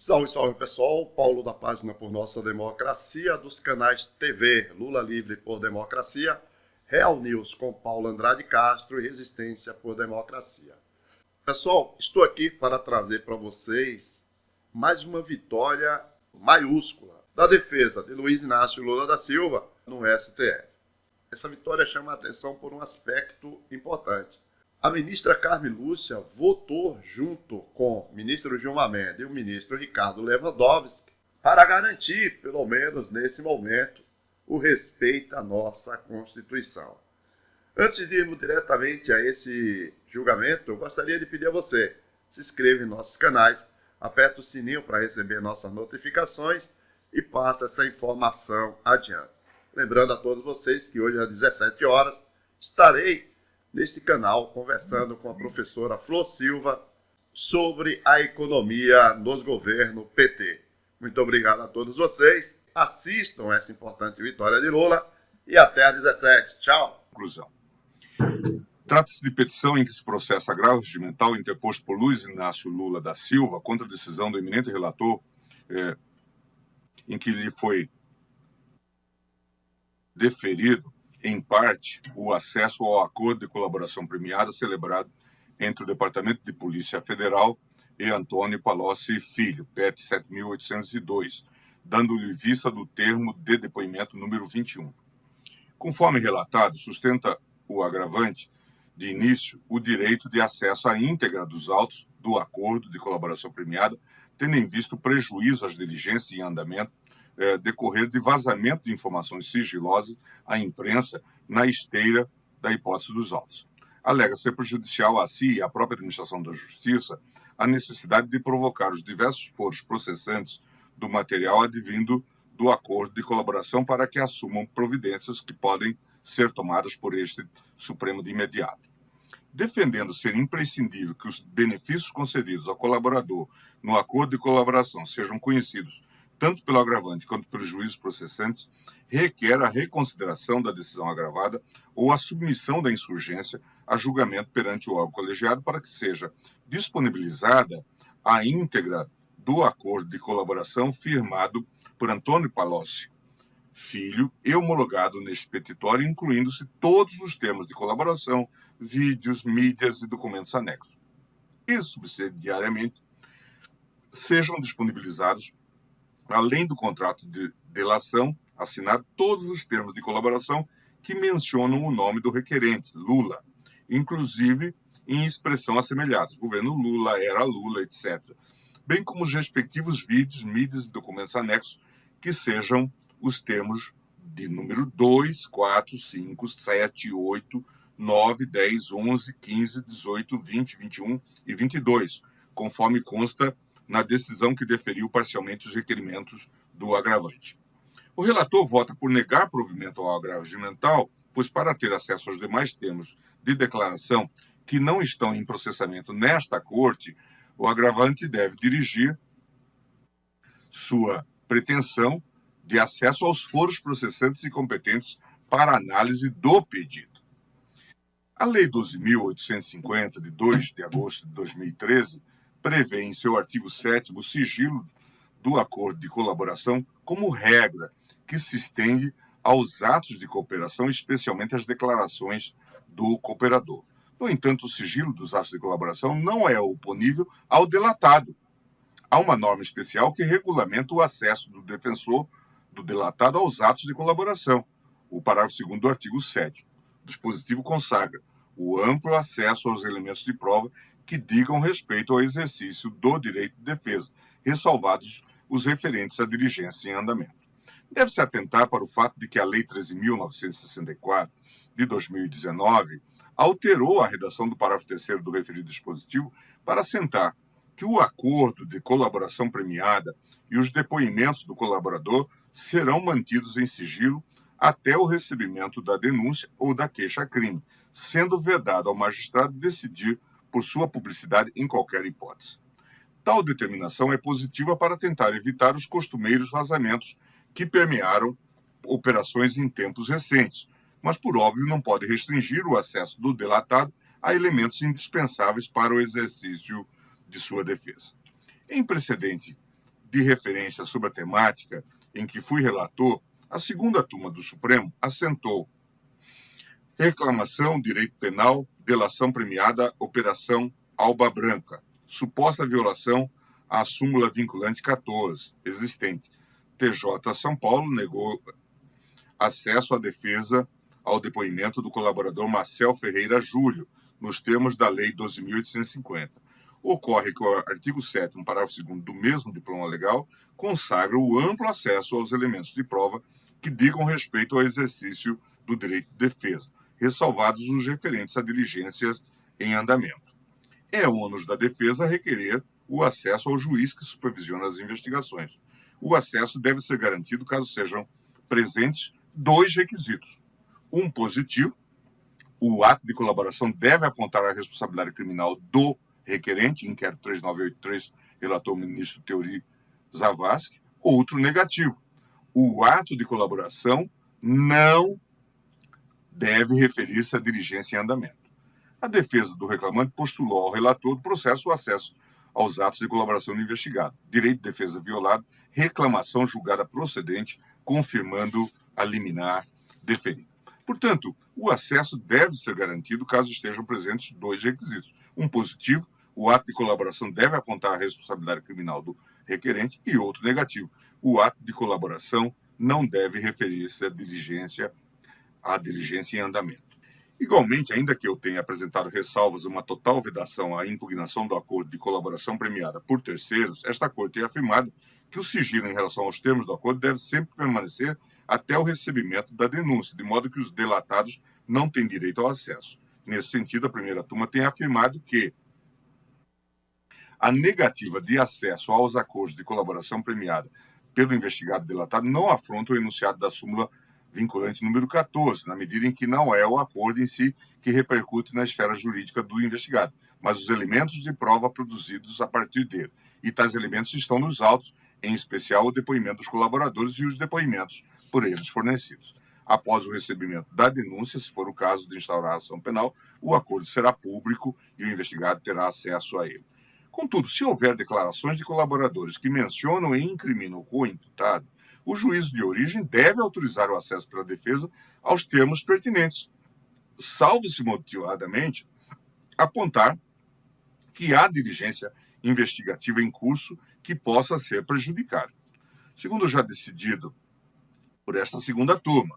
Salve, salve pessoal, Paulo da página Por Nossa Democracia, dos canais TV Lula Livre por Democracia, Real News com Paulo Andrade Castro e Resistência por Democracia. Pessoal, estou aqui para trazer para vocês mais uma vitória maiúscula da defesa de Luiz Inácio Lula da Silva no STF. Essa vitória chama a atenção por um aspecto importante. A ministra Carmen Lúcia votou junto com o ministro Gilmar Mendes e o ministro Ricardo Lewandowski para garantir, pelo menos nesse momento, o respeito à nossa Constituição. Antes de irmos diretamente a esse julgamento, eu gostaria de pedir a você, se inscreva em nossos canais, aperte o sininho para receber nossas notificações e passe essa informação adiante. Lembrando a todos vocês que hoje às 17 horas estarei neste canal conversando com a professora Flor Silva sobre a economia nos governos PT. Muito obrigado a todos vocês. Assistam essa importante vitória de Lula e até às 17. Tchau. Conclusão. Trata-se de petição em que se processa agravo regimental interposto por Luiz Inácio Lula da Silva contra a decisão do eminente relator em que lhe foi deferido, em parte, o acesso ao acordo de colaboração premiada celebrado entre o Departamento de Polícia Federal e Antônio Palocci Filho, PET 7.802, dando-lhe vista do termo de depoimento número 21. Conforme relatado, sustenta o agravante de início o direito de acesso à íntegra dos autos do acordo de colaboração premiada, tendo em vista o prejuízo às diligências em andamento decorrer de vazamento de informações sigilosas à imprensa na esteira da hipótese dos autos. Alega ser prejudicial a si e à própria administração da Justiça a necessidade de provocar os diversos foros processantes do material advindo do acordo de colaboração para que assumam providências que podem ser tomadas por este Supremo de imediato. Defendendo ser imprescindível que os benefícios concedidos ao colaborador no acordo de colaboração sejam conhecidos tanto pelo agravante quanto pelos juízes processantes, requer a reconsideração da decisão agravada ou a submissão da insurgência a julgamento perante o órgão colegiado para que seja disponibilizada a íntegra do acordo de colaboração firmado por Antônio Palocci Filho e homologado neste petitório, incluindo-se todos os termos de colaboração, vídeos, mídias e documentos anexos. E, subsidiariamente, sejam disponibilizados, além do contrato de delação, assinado todos os termos de colaboração que mencionam o nome do requerente, Lula, inclusive em expressão assemelhada, governo Lula, era Lula, etc., bem como os respectivos vídeos, mídias e documentos anexos que sejam os termos de número 2, 4, 5, 7, 8, 9, 10, 11, 15, 18, 20, 21 e 22, conforme consta na decisão que deferiu parcialmente os requerimentos do agravante. O relator vota por negar provimento ao agravo regimental, pois para ter acesso aos demais termos de declaração que não estão em processamento nesta Corte, o agravante deve dirigir sua pretensão de acesso aos foros processantes e competentes para análise do pedido. A Lei 12.850, de 2 de agosto de 2013, prevê em seu artigo 7º o sigilo do acordo de colaboração como regra que se estende aos atos de cooperação, especialmente às declarações do cooperador. No entanto, o sigilo dos atos de colaboração não é oponível ao delatado. Há uma norma especial que regulamenta o acesso do defensor do delatado aos atos de colaboração. O parágrafo 2º do artigo 7º. O dispositivo consagra o amplo acesso aos elementos de prova que digam respeito ao exercício do direito de defesa, ressalvados os referentes à diligência em andamento. Deve-se atentar para o fato de que a Lei 13.964, de 2019, alterou a redação do parágrafo 3º do referido dispositivo para assentar que o acordo de colaboração premiada e os depoimentos do colaborador serão mantidos em sigilo até o recebimento da denúncia ou da queixa-crime, sendo vedado ao magistrado decidir por sua publicidade em qualquer hipótese. Tal determinação é positiva para tentar evitar os costumeiros vazamentos que permearam operações em tempos recentes, mas, por óbvio, não pode restringir o acesso do delatado a elementos indispensáveis para o exercício de sua defesa. Em precedente de referência sobre a temática em que fui relator, a segunda turma do Supremo assentou reclamação, direito penal, delação premiada, operação Alba Branca, suposta violação à súmula vinculante 14, existente. TJ São Paulo negou acesso à defesa ao depoimento do colaborador Marcel Ferreira Júlio, nos termos da Lei 12.850. Ocorre que o artigo 7º, parágrafo 2º do mesmo diploma legal consagra o amplo acesso aos elementos de prova que digam respeito ao exercício do direito de defesa, ressalvados os referentes a diligências em andamento. É ônus da defesa requerer o acesso ao juiz que supervisiona as investigações. O acesso deve ser garantido caso sejam presentes dois requisitos. Um positivo, o ato de colaboração deve apontar a responsabilidade criminal do requerente, inquérito 3983, relator o ministro Teori Zavascki. Outro negativo, o ato de colaboração não deve referir-se à diligência em andamento. A defesa do reclamante postulou ao relator do processo o acesso aos atos de colaboração do investigado, direito de defesa violado, reclamação julgada procedente, confirmando a liminar deferida. Portanto, o acesso deve ser garantido caso estejam presentes dois requisitos. Um positivo, o ato de colaboração deve apontar a responsabilidade criminal do requerente, e outro negativo, o ato de colaboração não deve referir-se à diligência em andamento. Igualmente, ainda que eu tenha apresentado ressalvas a uma total vedação à impugnação do acordo de colaboração premiada por terceiros, esta Corte tem afirmado que o sigilo em relação aos termos do acordo deve sempre permanecer até o recebimento da denúncia, de modo que os delatados não têm direito ao acesso. Nesse sentido, a primeira turma tem afirmado que a negativa de acesso aos acordos de colaboração premiada pelo investigado delatado não afronta o enunciado da súmula vinculante número 14, na medida em que não é o acordo em si que repercute na esfera jurídica do investigado, mas os elementos de prova produzidos a partir dele. E tais elementos estão nos autos, em especial o depoimento dos colaboradores e os depoimentos por eles fornecidos. Após o recebimento da denúncia, se for o caso de instaurar a ação penal, o acordo será público e o investigado terá acesso a ele. Contudo, se houver declarações de colaboradores que mencionam e incriminam o co-imputado, o juízo de origem deve autorizar o acesso pela defesa aos termos pertinentes, salvo-se motivadamente apontar que há diligência investigativa em curso que possa ser prejudicada. Segundo já decidido por esta segunda turma,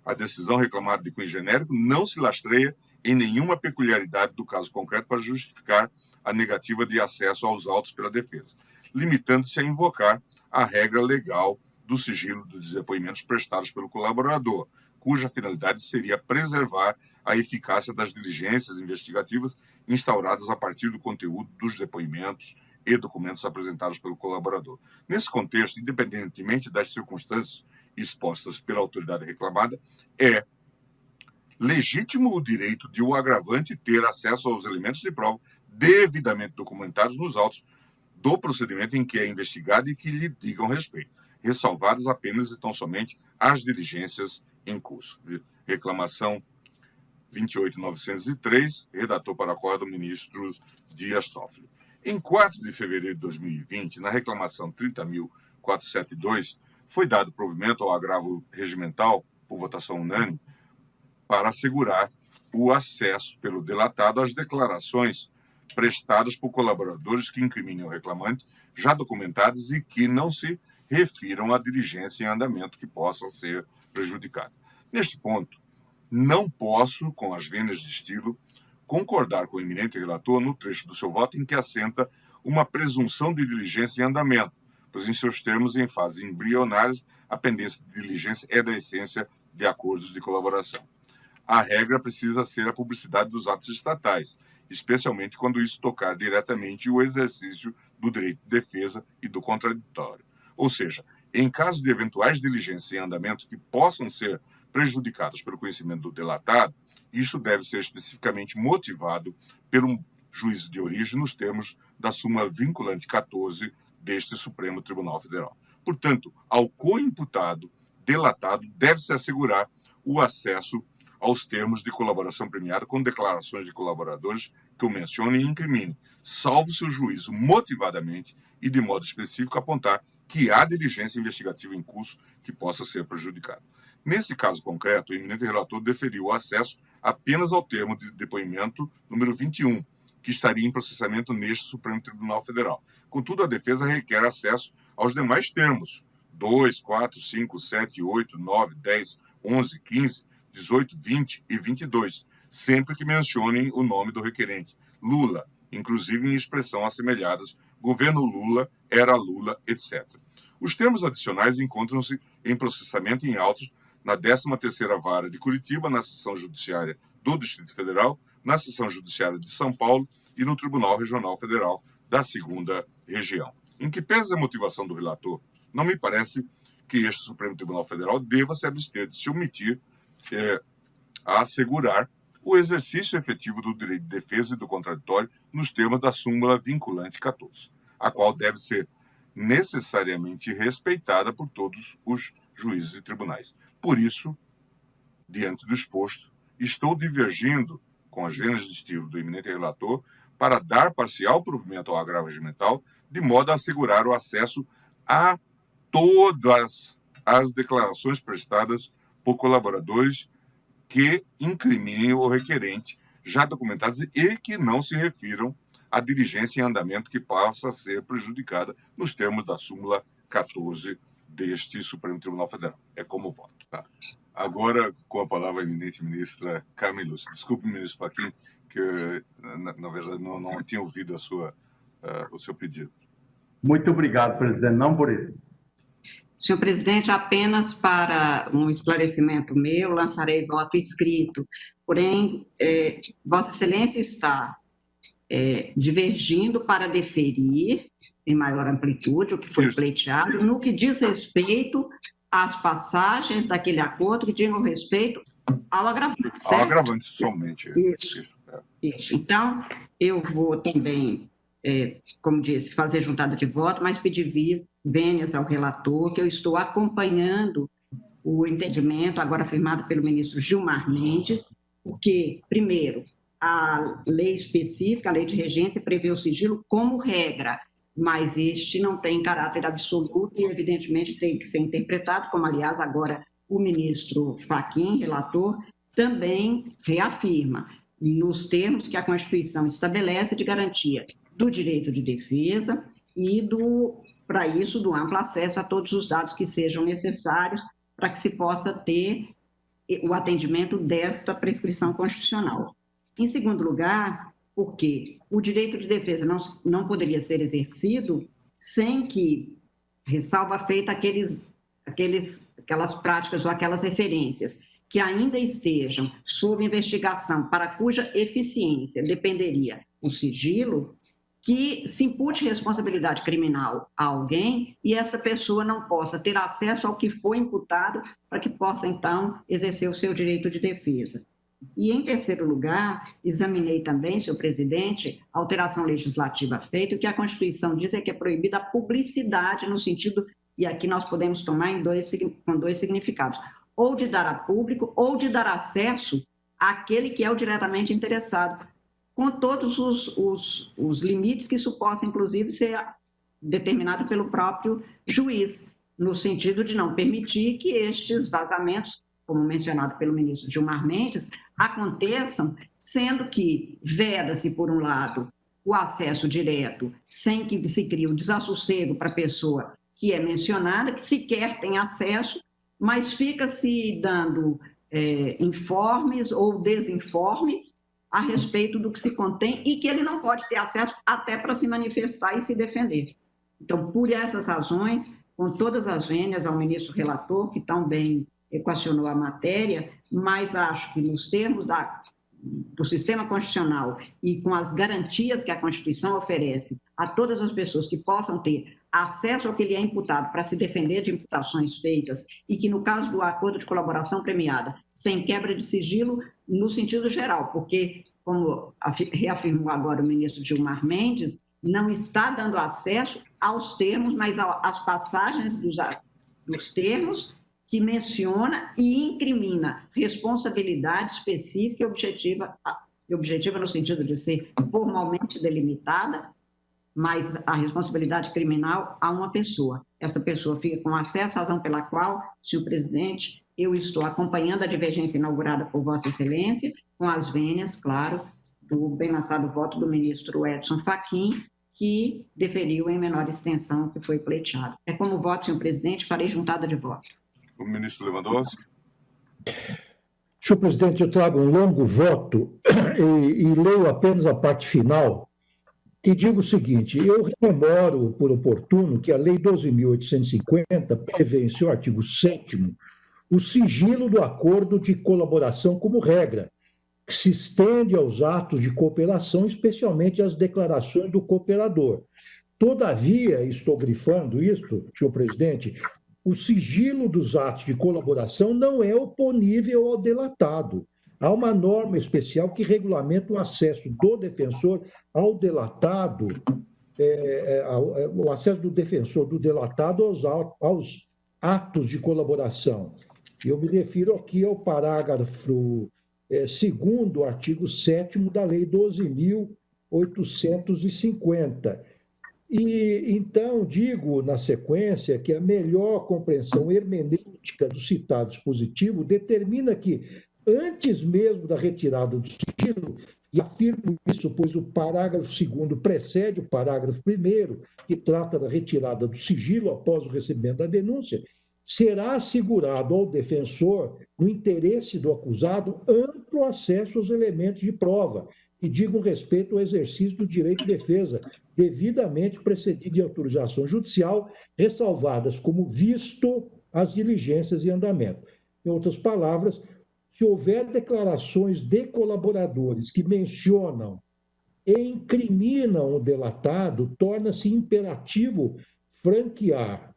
a decisão reclamada de cunho genérico não se lastreia em nenhuma peculiaridade do caso concreto para justificar a negativa de acesso aos autos pela defesa, limitando-se a invocar a regra legal do sigilo dos depoimentos prestados pelo colaborador, cuja finalidade seria preservar a eficácia das diligências investigativas instauradas a partir do conteúdo dos depoimentos e documentos apresentados pelo colaborador. Nesse contexto, independentemente das circunstâncias expostas pela autoridade reclamada, é legítimo o direito de o agravante ter acesso aos elementos de prova devidamente documentados nos autos do procedimento em que é investigado e que lhe digam respeito, ressalvadas apenas e tão somente as diligências em curso. Reclamação 28.903, redator para a Corte do ministro Dias Toffoli. Em 4 de fevereiro de 2020, na reclamação 30.472, foi dado provimento ao agravo regimental, por votação unânime, para assegurar o acesso pelo delatado às declarações prestadas por colaboradores que incriminem o reclamante, já documentadas e que não se refiram à diligência em andamento que possa ser prejudicada. Neste ponto, não posso, com as vênias de estilo, concordar com o eminente relator no trecho do seu voto em que assenta uma presunção de diligência em andamento, pois em seus termos, em fases embrionárias, a pendência de diligência é da essência de acordos de colaboração. A regra precisa ser a publicidade dos atos estatais, especialmente quando isso tocar diretamente o exercício do direito de defesa e do contraditório. Ou seja, em caso de eventuais diligências em andamento que possam ser prejudicadas pelo conhecimento do delatado, isso deve ser especificamente motivado pelo juízo de origem nos termos da súmula vinculante 14 deste Supremo Tribunal Federal. Portanto, ao co-imputado delatado deve-se assegurar o acesso aos termos de colaboração premiada com declarações de colaboradores que o mencione e incrimine, salvo seu juízo motivadamente e de modo específico apontar que há diligência investigativa em curso que possa ser prejudicada. Nesse caso concreto, o eminente relator deferiu o acesso apenas ao termo de depoimento número 21, que estaria em processamento neste Supremo Tribunal Federal. Contudo, a defesa requer acesso aos demais termos, 2, 4, 5, 7, 8, 9, 10, 11, 15, 18, 20 e 22, sempre que mencionem o nome do requerente, Lula, inclusive em expressão assemelhadas, governo Lula, era Lula, etc. Os termos adicionais encontram-se em processamento em autos na 13ª Vara de Curitiba, na Seção Judiciária do Distrito Federal, na Seção Judiciária de São Paulo e no Tribunal Regional Federal da 2ª Região. Em que pese a motivação do relator, não me parece que este Supremo Tribunal Federal deva se abster de se omitir a assegurar o exercício efetivo do direito de defesa e do contraditório nos termos da súmula vinculante 14, a qual deve ser necessariamente respeitada por todos os juízes e tribunais. Por isso, diante do exposto, estou divergindo com as venas de estilo do eminente relator para dar parcial provimento ao agravo regimental, de modo a assegurar o acesso a todas as declarações prestadas por colaboradores que incriminem o requerente, já documentados e que não se refiram à diligência em andamento que possa ser prejudicada nos termos da súmula 14 deste Supremo Tribunal Federal. É como voto. Tá? Agora, com a palavra a eminente ministra Carmen Lúcia. Desculpe, ministro Fachin, que, na verdade, não tinha ouvido o seu pedido. Muito obrigado, presidente. Não por isso. Senhor presidente, apenas para um esclarecimento meu, lançarei voto escrito. Porém, Vossa Excelência está divergindo para deferir em maior amplitude o que foi pleiteado, no que diz respeito às passagens daquele acordo que digam respeito ao agravante, certo? Ao agravante somente. Isso. Então, eu vou também, como disse, fazer juntada de voto, mas pedir vênias ao relator, que eu estou acompanhando o entendimento agora firmado pelo ministro Gilmar Mendes, porque, primeiro, a lei específica, a lei de regência, prevê o sigilo como regra, mas este não tem caráter absoluto e, evidentemente, tem que ser interpretado, como, aliás, agora o ministro Fachin, relator, também reafirma, nos termos que a Constituição estabelece de garantia do direito de defesa e, para isso, do amplo acesso a todos os dados que sejam necessários para que se possa ter o atendimento desta prescrição constitucional. Em segundo lugar, porque o direito de defesa não poderia ser exercido sem que, ressalva feita aquelas práticas ou aquelas referências que ainda estejam sob investigação, para cuja eficiência dependeria o sigilo, que se impute responsabilidade criminal a alguém e essa pessoa não possa ter acesso ao que foi imputado para que possa, então, exercer o seu direito de defesa. E, em terceiro lugar, examinei também, senhor presidente, a alteração legislativa feita, o que a Constituição diz é que é proibida a publicidade no sentido, e aqui nós podemos tomar com dois significados, ou de dar a público ou de dar acesso àquele que é o diretamente interessado, com todos os limites que isso possa, inclusive, ser determinado pelo próprio juiz, no sentido de não permitir que estes vazamentos, como mencionado pelo ministro Gilmar Mendes, aconteçam, sendo que veda-se, por um lado, o acesso direto, sem que se crie o desassossego para a pessoa que é mencionada, que sequer tem acesso, mas fica-se dando informes ou desinformes a respeito do que se contém e que ele não pode ter acesso até para se manifestar e se defender. Então, por essas razões, com todas as vênias ao ministro relator, que tão bem equacionou a matéria, mas acho que nos termos do sistema constitucional e com as garantias que a Constituição oferece a todas as pessoas que possam ter acesso ao que lhe é imputado para se defender de imputações feitas e que, no caso do acordo de colaboração premiada, sem quebra de sigilo, no sentido geral, porque, como reafirmou agora o ministro Gilmar Mendes, não está dando acesso aos termos, mas às passagens dos termos que menciona e incrimina responsabilidade específica e objetiva e objetiva no sentido de ser formalmente delimitada, mas a responsabilidade criminal a uma pessoa. Essa pessoa fica com acesso à razão pela qual, senhor presidente, eu estou acompanhando a divergência inaugurada por Vossa Excelência, com as vênias, claro, do bem-lançado voto do ministro Edson Fachin, que deferiu em menor extensão que foi pleiteado. É como voto, senhor presidente, farei juntada de voto. O ministro Lewandowski. Senhor presidente, eu trago um longo voto e leio apenas a parte final, que digo o seguinte: eu rememoro por oportuno que a Lei 12.850 prevê em seu artigo 7º o sigilo do acordo de colaboração como regra, que se estende aos atos de cooperação, especialmente às declarações do cooperador. Todavia, estou grifando isto, senhor presidente, o sigilo dos atos de colaboração não é oponível ao delatado. Há uma norma especial que regulamenta o acesso do defensor ao delatado, o acesso do defensor do delatado aos atos de colaboração. Eu me refiro aqui ao parágrafo 2º, artigo 7º da Lei 12.850. E, então, digo, na sequência, que a melhor compreensão hermenêutica do citado dispositivo determina que, antes mesmo da retirada do sigilo, e afirmo isso, pois o parágrafo 2º precede o parágrafo 1º, que trata da retirada do sigilo após o recebimento da denúncia, será assegurado ao defensor, no interesse do acusado, amplo acesso aos elementos de prova, que digam respeito ao exercício do direito de defesa, devidamente precedido de autorização judicial, ressalvadas como visto as diligências em andamento. Em outras palavras, se houver declarações de colaboradores que mencionam e incriminam o delatado, torna-se imperativo franquear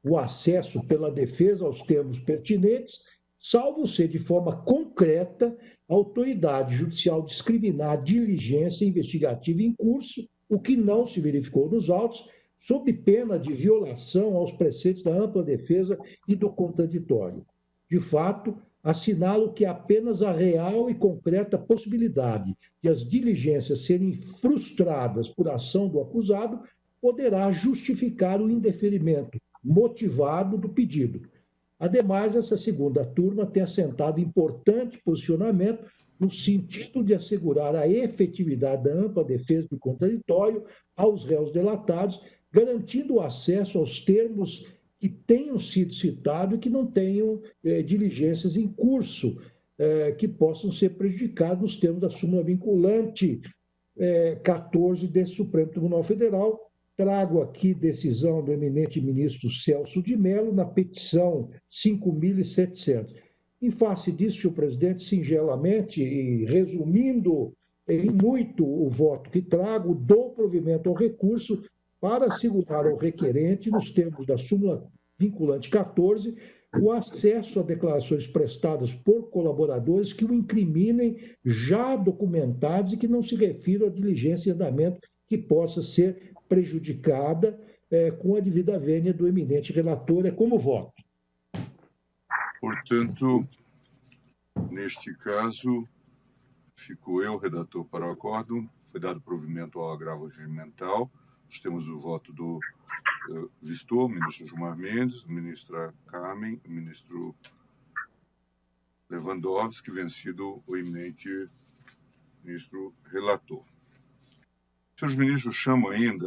o acesso pela defesa aos termos pertinentes, salvo ser de forma concreta a autoridade judicial discriminar a diligência investigativa em curso, o que não se verificou nos autos, sob pena de violação aos preceitos da ampla defesa e do contraditório. De fato, assinalo que apenas a real e concreta possibilidade de as diligências serem frustradas por ação do acusado poderá justificar o indeferimento motivado do pedido. Ademais, essa segunda turma tem assentado importante posicionamento no sentido de assegurar a efetividade da ampla defesa do contraditório aos réus delatados, garantindo o acesso aos termos que tenham sido citados e que não tenham diligências em curso, que possam ser prejudicados nos termos da súmula vinculante 14 desse Supremo Tribunal Federal. Trago aqui decisão do eminente ministro Celso de Mello na petição 5.700. Em face disso, senhor presidente, singelamente e resumindo em muito o voto que trago, dou provimento ao recurso para assegurar ao requerente, nos termos da súmula vinculante 14, o acesso a declarações prestadas por colaboradores que o incriminem já documentados e que não se refiram à diligência em andamento que possa ser prejudicada com a devida vênia do eminente relator. É como voto. Portanto, neste caso, fico eu, redator para o acórdão, foi dado provimento ao agravo regimental. Nós temos o voto do Vistor, o ministro Gilmar Mendes, a ministra Carmen, o ministro Lewandowski, vencido o eminente ministro relator. Senhores ministros, chamo ainda